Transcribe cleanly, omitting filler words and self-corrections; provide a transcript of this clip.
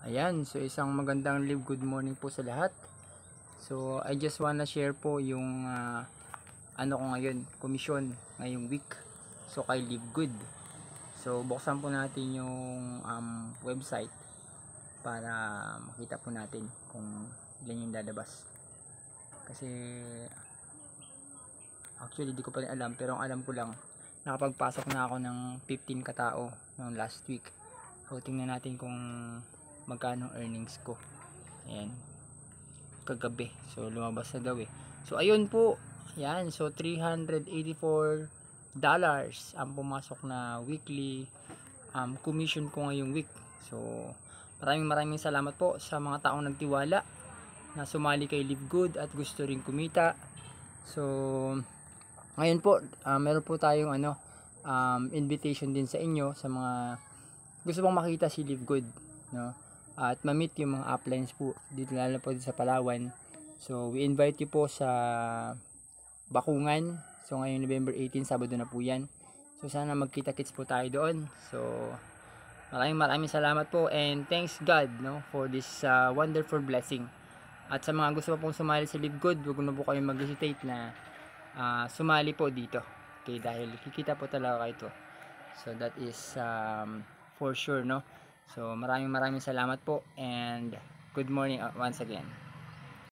Ayan, so isang magandang good morning po sa lahat. So I just wanna share po yung ano ko ngayon, komisyon ngayong week. So kay Live Good. So buksan po natin yung website para makita po natin kung ilan yung lalabas. Kasi actually di ko pa rin alam, pero ang alam ko lang nakapagpasok na ako ng 15 katao noong last week. So tingnan natin kung magkano earnings ko. Ayan, kagabi. So lumabas na daw eh. So ayun po. Yan, so $384 ang pumasok na weekly commission ko ngayong week. So maraming salamat po sa mga taong nagtiwala na sumali kay Live Good at gusto rin kumita. So ngayon po, meron po tayong invitation din sa inyo sa mga gusto pong makita si Live Good, no? At ma-meet yung mga uplines po dito, lalo po dito sa Palawan. So we invite you po sa Bakungan. So ngayong November 18, Sabado na po yan. So sana magkita-kits po tayo doon. So maraming salamat po, and thanks God, no, for this wonderful blessing. At sa mga gusto pa pong sumali sa Live Good, huwag na po kayong mag-hesitate na sumali po dito. Okay, dahil kikita po talaga kayo to. So that is for sure, no. So maraming salamat po, and good morning once again.